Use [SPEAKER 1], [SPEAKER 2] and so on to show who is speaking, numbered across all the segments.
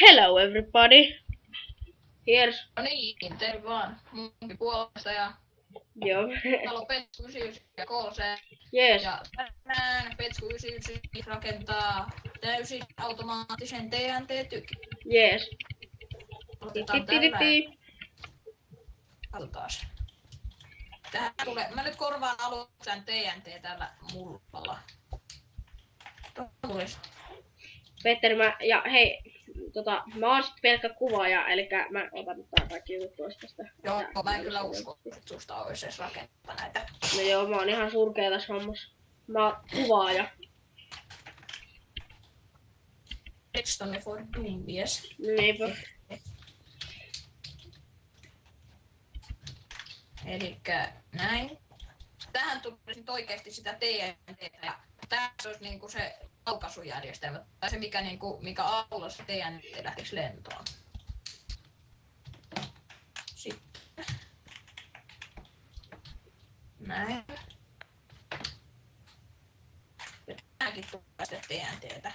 [SPEAKER 1] Hello everybody. Here's...
[SPEAKER 2] No niin, terve vaan munkin puolesta ja
[SPEAKER 1] Joo.
[SPEAKER 2] talo Petsku 99 ja KC.
[SPEAKER 1] Yes.
[SPEAKER 2] Ja tänään Petsku 99 rakentaa täysin automaattisen TNT-tykin.
[SPEAKER 1] Yes.
[SPEAKER 2] Otetaan tällä. Katsotaas. Tähän tulee. Mä nyt korvaan aluksi tämän TNT tällä mullalla.
[SPEAKER 1] Petteri, mä oon sit pelkkä kuvaaja, elikkä mä otan nyt tää kaikki jutut pois tästä.
[SPEAKER 2] Joo, mä en kyllä usko, että susta ois edes rakentaa näitä.
[SPEAKER 1] No joo, mä oon ihan surkea tässä hommassa. Mä oon kuvaaja.
[SPEAKER 2] Redstone for dummies.
[SPEAKER 1] Niinpä.
[SPEAKER 2] Elikkä näin. Tähän tulisi nyt oikeesti sitä TNTtä ja tässä olisi niinku se laukaisujärjestelmä. Tai se mikä avulla se TNT lähtisi lentoon. Sitten. Näin. Ja tämäkin tulee sitten TNTtä.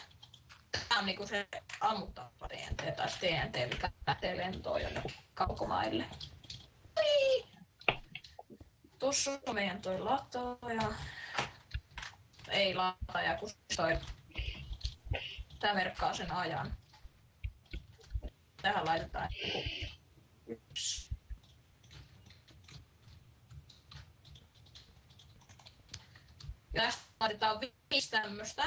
[SPEAKER 2] Tää on niinku se ammuttava TNT tai se TNT, mikä lähtee lentoon jonnekin kaukomaille. Tuossa on meidän toi lataaja. Ei lataaja, kun toi. Tää merkkaa sen ajan. Tähän laitetaan 1. Ja tästä laitetaan 5 tämmöstä.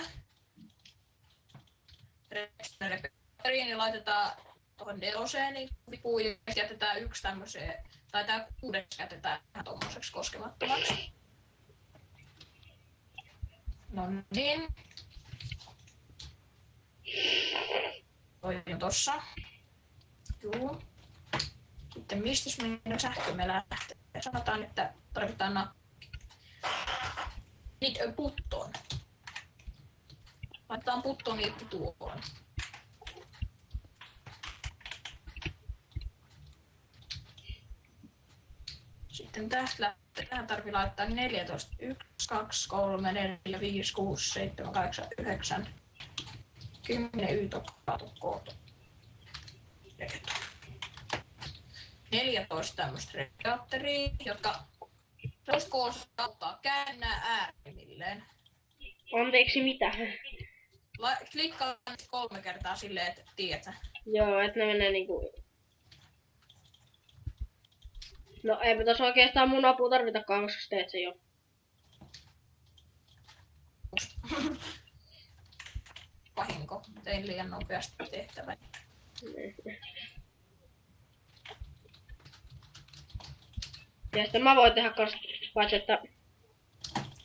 [SPEAKER 2] Niin laitetaan tuohon 4 niin vipuun ja jätetään 1 tämmöseen. Tai tää 6 jätetään tommoseksi koskemattomaksi. No niin. Toi on tossa. Juu. Sitten mistis meidän sähkömme lähtee? Sanotaan, että tarvitaan nappi. Need a button. Laitetaan buttoni tuohon. Sitten tähän tarvii laittaa 14, 1, 2, 3, 4, 5, 6, 7, 8, 9, 10 y-tokkaa. 14 tämmöistä reaktoria, jotka tällaiset koossa auttaa käännää äärimmilleen.
[SPEAKER 1] Anteeksi, mitä?
[SPEAKER 2] Klikkaa 3 kertaa silleen, että tiedät.
[SPEAKER 1] Joo, et ne menee niinku... No eipä tos oikeastaan mun apua tarvitakaan, koska sä teet sen jo.
[SPEAKER 2] Vahinko. Tein liian nopeasti tehtävän.
[SPEAKER 1] Ja sitten mä voin tehdä kans, paitsi että...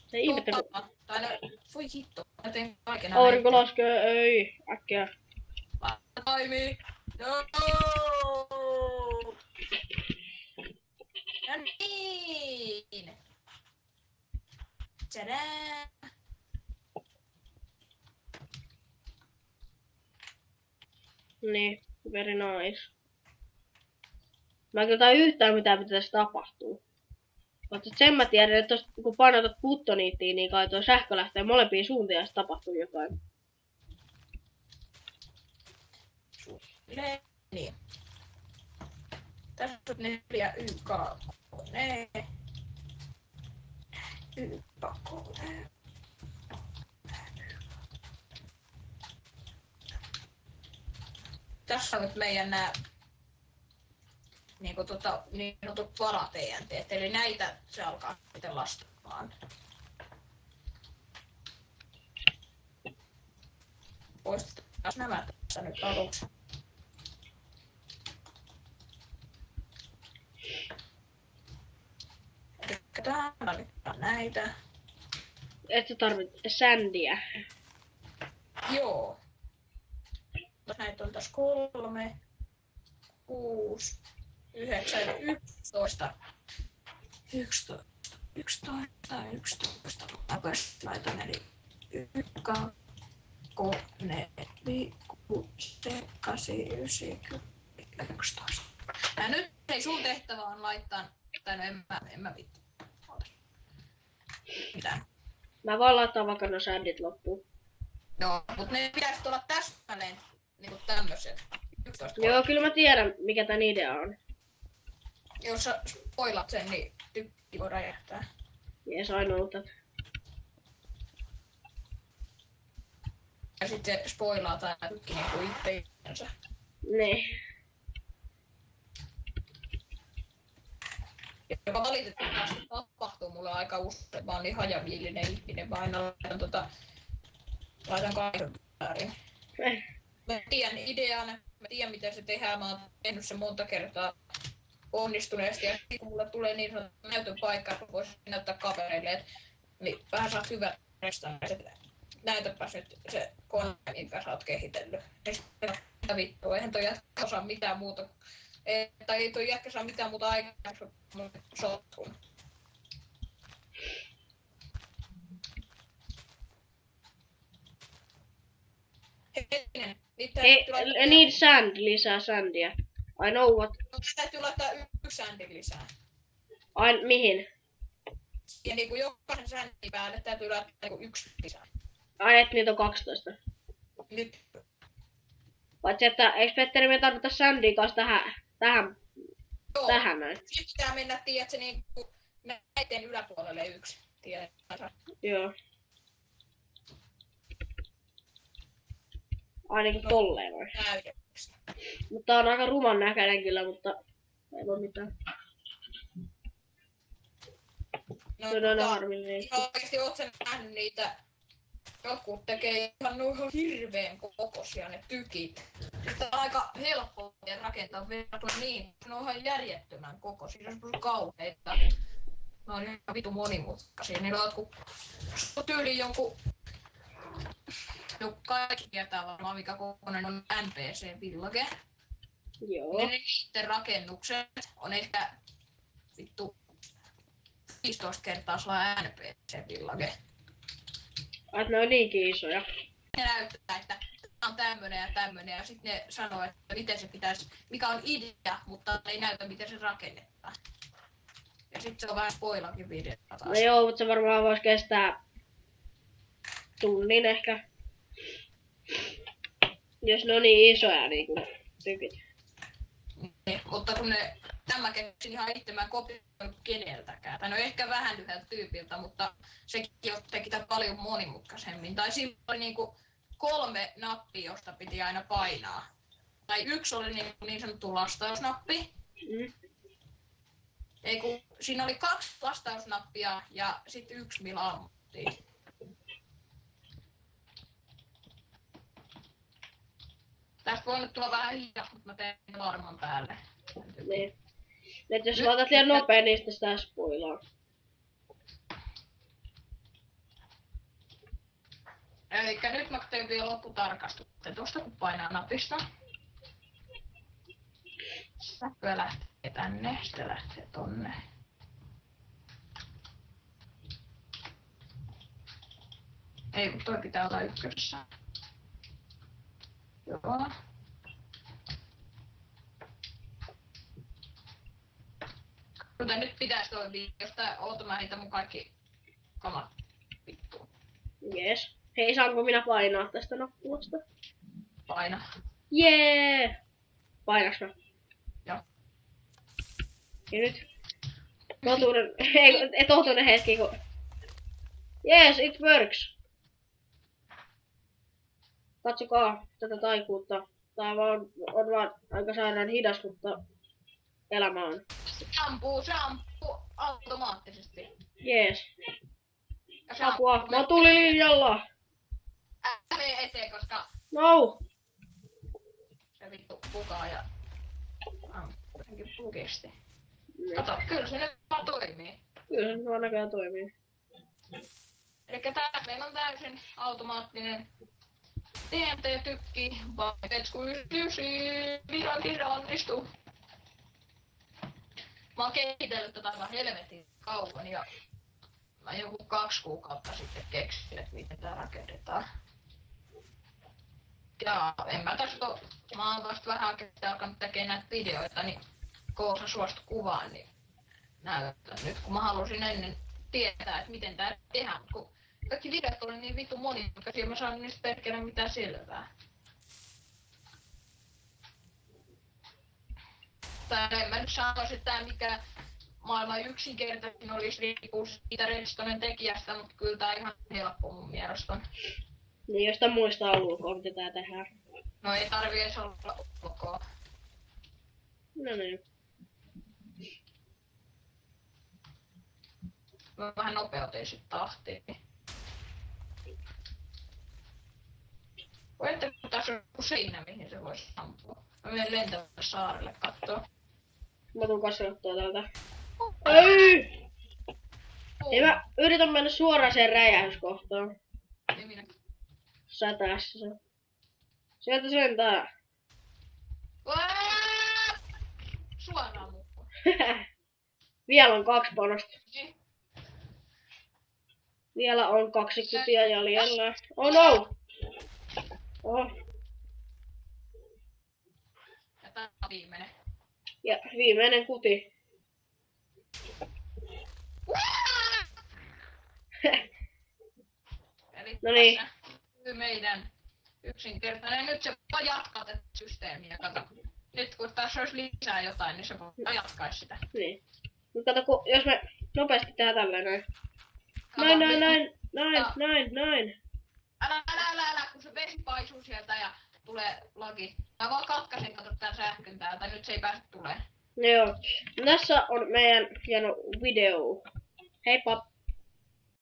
[SPEAKER 1] Se ihmettä kun...
[SPEAKER 2] Tai no, voi hitto. Mä tein kaiken
[SPEAKER 1] Aurinko laskee, ei, äkkiä.
[SPEAKER 2] Toimii. Joo! No niin! Tadää!
[SPEAKER 1] Niin, very nice. Mä en kyllä yhtään mitään, mitä tässä tapahtuu. Mutta sen mä tiedän, että kun painotat buttoniittiin, niin kai tuo sähkö lähtee molempiin suuntiin ja tapahtuu jotain.
[SPEAKER 2] Niin. Tässä on 4 YK-kone. YK-kone. Tässä on nyt meidän nää niin sanotut vara-TNT, eli näitä se alkaa sitten lastaamaan. Poistetaan nämä tässä nyt aluksi. Tähän tarvitaan näitä.
[SPEAKER 1] Et sä tarvitse sändiä.
[SPEAKER 2] Joo. Näitä on tässä 3, 6, 9, 11. 11. Laitan eli 1, 2, 3, 5, 6, 7, 8, 9, 10, 11. Ja nyt hei, sun tehtävä on laittaa, tai no en mä vittu. Mitä?
[SPEAKER 1] Mä vaan laitan vaikka no sändit loppuun.
[SPEAKER 2] Joo, mut ne pitäisi olla täsmälleen niinku tämmöset. 11
[SPEAKER 1] Joo, kyllä mä tiedän, mikä tän idea on.
[SPEAKER 2] Jos sä spoilat sen, niin tykki voi räjähtää.
[SPEAKER 1] Jees, ainoa uutta.
[SPEAKER 2] Ja sitten se spoilaa tää tykki niinku itteensä.
[SPEAKER 1] Niin.
[SPEAKER 2] Joka valitettavasti tapahtuu mulle aika usein. Mä oon niin hajaviilinen ihminen, mä aina laitan kaiken väärin. Mä tiedän idean, mä tiedän miten se tehdään, mä oon tehnyt sen monta kertaa onnistuneesti. Ja kun mulle tulee niin sanottu näytön paikka, että voisin näyttää kavereille, että niin vähän saat hyvät restauraiset. Näytäpäs nyt se kone, minkä sä oot kehitellyt. Ja sitten mitä vittua, eihän toi jätkä osaa mitään muuta. Tai ei toi jätkä saa mitään muuta aikaa, mun sotkun. Hetkinen,
[SPEAKER 1] Hei, need sand, lisää sandia. I know what.
[SPEAKER 2] Täytyy laittaa yksi sändi lisää.
[SPEAKER 1] Ai, mihin?
[SPEAKER 2] Ja niinku jokaisen sändin päälle täytyy laittaa niinku yksi lisää.
[SPEAKER 1] Ai, et niitä on 12.
[SPEAKER 2] Nyt.
[SPEAKER 1] Paitsi, että eikö Petteri me tarvita sandia kanssa
[SPEAKER 2] Joo.
[SPEAKER 1] tähän näin?
[SPEAKER 2] Sitten pitää mennä, tiedätkö, niinku näiden yläpuolelle yksi. Tiedätkö?
[SPEAKER 1] Joo. Ainakin tolleen vai?
[SPEAKER 2] Täydeksi.
[SPEAKER 1] Mutta on aika ruman näköinen kyllä, mutta ei voi mitään.
[SPEAKER 2] No,
[SPEAKER 1] Se on aina harmillinen.
[SPEAKER 2] oikeesti oot sä nähnyt niitä, jotkut tekee ihan hirveen kokoisia ne tykit. Sitä on aika helppoa rakentaa verrattuna niin, ne on ihan järjettömän kokoisia, se on kauheita. Ne on ihan vitu monimutkaisia, niillä on jotkut tyyliin jonkun. No kaikki tietää varmaan mikä kokoinen on NPC-village.
[SPEAKER 1] Joo.
[SPEAKER 2] Ne niiden rakennukset on ehkä vittu 15 kertaa sellainen NPC-village.
[SPEAKER 1] Ai, ne on niinkin isoja.
[SPEAKER 2] Ne näyttää, että tämä on tämmönen ja sitten ne sanoo, että miten se pitäisi, mikä on idea, mutta ei näytä miten se rakennetaan. Ja sitten se on vähän spoilakin video taas.
[SPEAKER 1] No joo, mutta se varmaan voisi kestää tunnin ehkä. Jos ne on niin isoja niinku tykit.
[SPEAKER 2] Niin, mutta kun tämä keksin ihan itse, mä en kopioinut keneltäkään. Tai no ehkä vähän yhdeltä tyypiltä, mutta sekin teki tämän paljon monimutkaisemmin. Tai siinä oli niinku 3 nappia, josta piti aina painaa. Tai yksi oli niin sanottu lastausnappi. Ei kun, siinä oli 2 lastausnappia ja sitten 1 millä ammuttiin. Tästä voi nyt tulla vähän hiljaa, mutta mä teen varman päälle.
[SPEAKER 1] Niin. Et jos laitat liian nopea, niin sitten sitä spoilaa.
[SPEAKER 2] Elikkä nyt mä teen vielä lopputarkastuksen. Tuosta kun painaa napista. Sähköä lähtee tänne, sitten lähtee tonne. Ei kun toi pitää olla ykkösessä. Joo. Kuten nyt pitäis toimia, jos tää oota mä heitän mun kaikki kamat vittuun.
[SPEAKER 1] Jees. Hei, saanko minä painaa tästä nappulasta?
[SPEAKER 2] Paina.
[SPEAKER 1] Jee! Painaks mä?
[SPEAKER 2] Joo.
[SPEAKER 1] Ja nyt totuuden hetki, kun... Yes, it works! Katsokaa tätä taikuutta. Tää on vaan aika sairaan hidas, mutta elämä on.
[SPEAKER 2] Se ampuu automaattisesti.
[SPEAKER 1] Jees.
[SPEAKER 2] Ja
[SPEAKER 1] Apua, mä tulin linjalla!
[SPEAKER 2] Mene eteen, koska
[SPEAKER 1] No!
[SPEAKER 2] se vittu bugaa ja jotenkin bugesti. Kato, kyllä se nyt vaan toimii.
[SPEAKER 1] Kyllä se vaan näköjään toimii.
[SPEAKER 2] Elikkä tää meillä on täysin automaattinen TNT-tykki, Vaitetsku 99, vihdoinkin onnistuu. Mä oon kehitellyt tätä aivan helvetin kauan ja mä joku 2 kuukautta sitten keksin, että miten tää rakennetaan. Ja en mä tästä oo, mä oon vasta vähän alkanut tekemään näitä videoita, niin kun sä suostu kuvaan, niin näytän nyt, kun mä halusin ennen tietää, että miten tää tehdään, kun kaikki videot oli niin vittu monimutkaisia, mä saan niistä perkele mitään selvää. Tai en mä nyt sanoisi, että mikä maailman yksinkertaisin olisi riippuu siitä redstonen tekijästä, mutta kyllä tää ihan helppo mun mielestä.
[SPEAKER 1] Niin josta muista ulkoa, mitä tää tehdään.
[SPEAKER 2] No ei tarvii edes olla ulkoa.
[SPEAKER 1] No niin.
[SPEAKER 2] Mä vähän nopeutin sit tahtia. Voitteko tässä on joku seinä, mihin se voisi ampua? Mä menen lentävälle saarelle kattoo.
[SPEAKER 1] Mä tuun kanssa kattoo täältä. Ei! Ei mä yritän mennä suoraan siihen räjähyskohtaan.
[SPEAKER 2] Ei minä.
[SPEAKER 1] Sä tässä. Sieltä sentää.
[SPEAKER 2] Suoraan mukaan.
[SPEAKER 1] Vielä on 2 panosta. Vielä on 2 kutia jäljellä. Oh no! Oh.
[SPEAKER 2] Ja tää on viimeinen.
[SPEAKER 1] Ja viimeinen kuti.
[SPEAKER 2] Eli
[SPEAKER 1] No niin.
[SPEAKER 2] tässä meidän yksinkertainen. Nyt se voi jatkaa tätä systeemiä. Kato. Nyt kun tässä olisi lisää jotain, niin se voi jatkaa sitä.
[SPEAKER 1] Niin. Mutta kato, jos me nopeasti tehdään tälleen näin. Näin.
[SPEAKER 2] Älä, kun se vesi paisuu sieltä ja tulee lagi. Mä vaan katkasin, kato tän sähkön täältä, nyt se ei pääse tulee.
[SPEAKER 1] Joo. Tässä on meidän hieno video. Heippa!